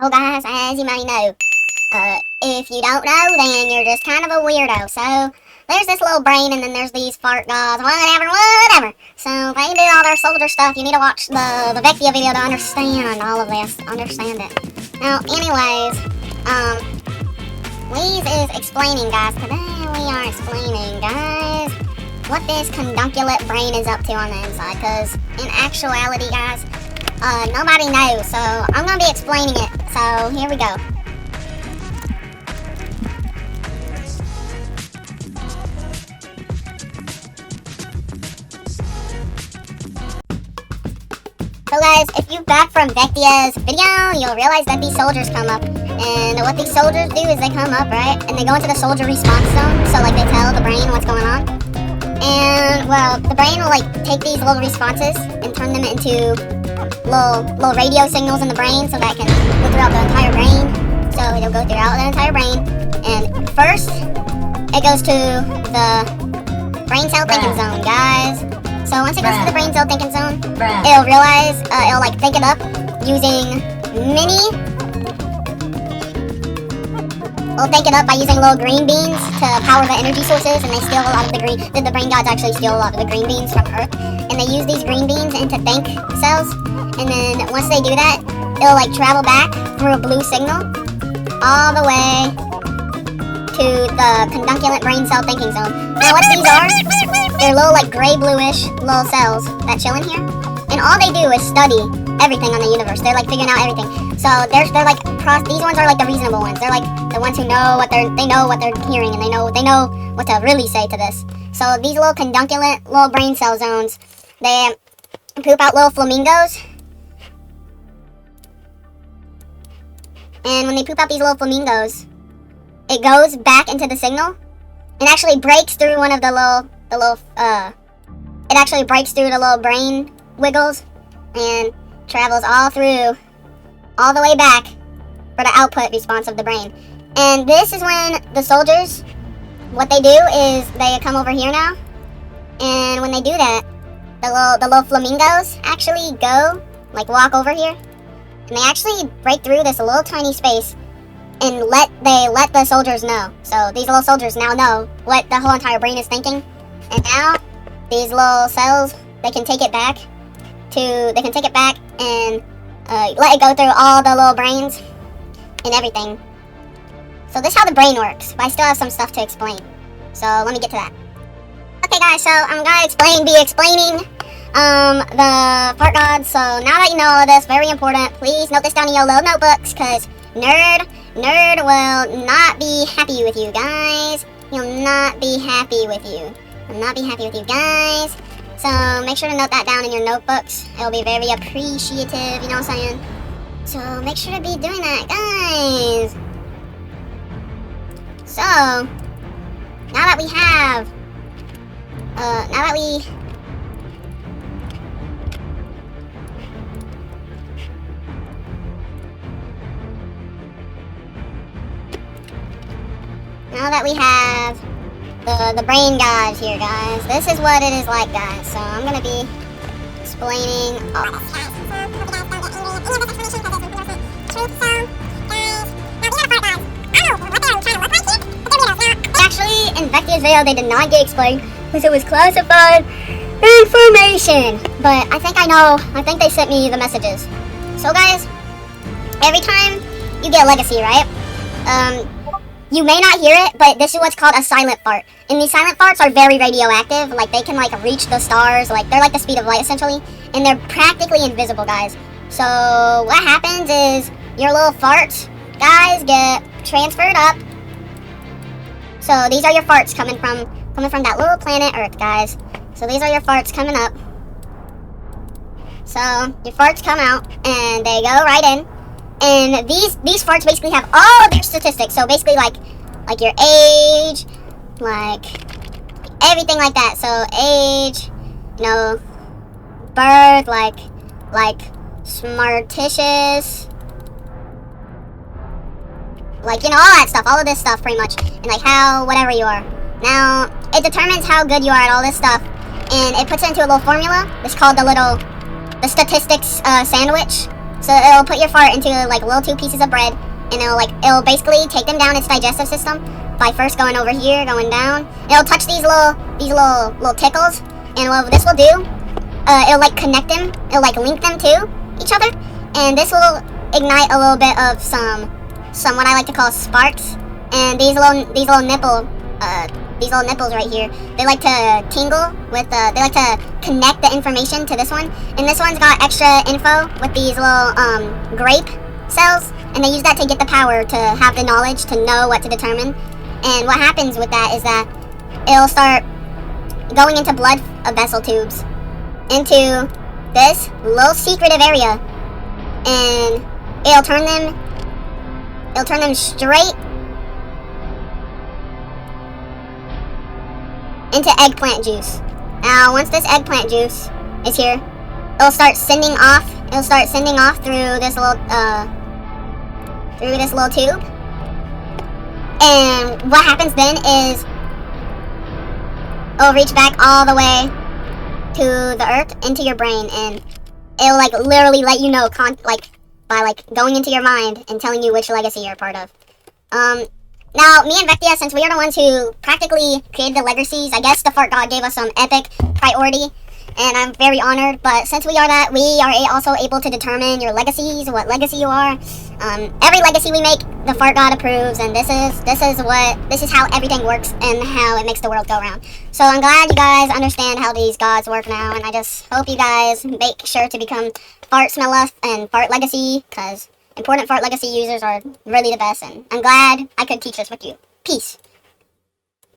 Oh guys, as you may know, if you don't know, then you're just kind of a weirdo. So, there's this little brain and then there's these fart gods, whatever. So, they do all their soldier stuff. You need to watch the Vectia video to understand all of this, understand it. Now, anyways, Lee's is explaining, guys. Today we are explaining, guys, what this condunculate brain is up to on the inside. Because, in actuality, guys, nobody knows, so I'm gonna be explaining it. So here we go. So guys, if you're back from Vectia's video, you'll realize that these soldiers come up. And what these soldiers do is they come up, right? And they go into the soldier response zone. So like they tell the brain what's going on. And well, the brain will like take these little responses and turn them into little radio signals in the brain so that can go throughout the entire brain. So it'll go throughout the entire brain. And first, it goes to the brain cell thinking zone, guys. So once it goes to the brain cell thinking zone, it'll realize, it'll like think it up using It'll think it up by using little green beans to power the energy sources, and they steal a lot of the brain gods actually steal a lot of the green beans from Earth, and they use these green beans into think cells, and then once they do that, it'll like travel back through a blue signal all the way to the condunculate brain cell thinking zone. Now what these are, they're little like gray bluish little cells that chill in here, and all they do is study everything on the universe. They're like figuring out everything. So they're like these ones are like the reasonable ones. They're like the ones who know what they're hearing, and they know what to really say to this. So these little condunculate little brain cell zones, they poop out little flamingos. And when they poop out these little flamingos, it goes back into the signal and actually breaks through one of the little it actually breaks through the little brain wiggles and travels all the way back for the output response of the brain. And this is when the soldiers, what they do is they come over here now, and when they do that, the little flamingos actually go, like walk over here, and they actually break through this little tiny space and let the soldiers know. So these little soldiers now know what the whole entire brain is thinking, and now these little cells, they can take it back and let it go through all the little brains and everything. So this is how the brain works, but I still have some stuff to explain. So let me get to that. Okay guys, so I'm gonna be explaining the fart gods. So now that you know all of this, very important, please note this down in your little notebooks, because Nerd will not be happy with you guys. He'll not be happy with you. He'll not be happy with you guys. So make sure to note that down in your notebooks. It'll be very appreciative, you know what I'm saying? So make sure to be doing that, guys. So now that we have, now that we have the brain god here, guys, this is what it is like, guys. So I'm gonna be explaining all this, guys. Actually, in Vectia's video, they did not get explained because it was classified information. But I think they sent me the messages. So guys, every time you get a legacy, right? You may not hear it, but this is what's called a silent fart. And these silent farts are very radioactive. Like, they can, like, reach the stars. Like, they're like the speed of light, essentially. And they're practically invisible, guys. So, what happens is your little farts, guys, get transferred up. So, these are your farts coming from that little planet Earth, guys. So, these are your farts coming up. So, your farts come out, and they go right in. And these farts basically have all their statistics. So basically like your age, like everything like that. So age, you know, birth, like smarticious, like, you know, all that stuff, all of this stuff pretty much. And like how, whatever you are. Now, it determines how good you are at all this stuff. And it puts it into a little formula. It's called the statistics sandwich. So it'll put your fart into like little 2 pieces of bread, and it'll basically take them down its digestive system by first going over here, going down. It'll touch these little tickles, and what this will do, it'll like connect them, it'll like link them to each other, and this will ignite a little bit of some what I like to call sparks. And these little nipples right here, they like to tingle with they like to connect the information to this one, and this one's got extra info with these little grape cells, and they use that to get the power to have the knowledge to know what to determine. And what happens with that is that it'll start going into blood vessel tubes into this little secretive area, and it'll turn them straight into eggplant juice. Now, once this eggplant juice is here, it'll start sending off through this little tube. And what happens then is it'll reach back all the way to the earth into your brain, and it'll like literally let you know by going into your mind and telling you which legacy you're a part of. Now, me and Vectia, since we are the ones who practically created the legacies, I guess the fart god gave us some epic priority, and I'm very honored. But since we are that, we are also able to determine your legacies, what legacy you are. Every legacy we make, the fart god approves, and this is how everything works and how it makes the world go round. So I'm glad you guys understand how these gods work now, and I just hope you guys make sure to become Fart Smella and Fart Legacy, because important Fart Legacy users are really the best, and I'm glad I could teach this with you. Peace.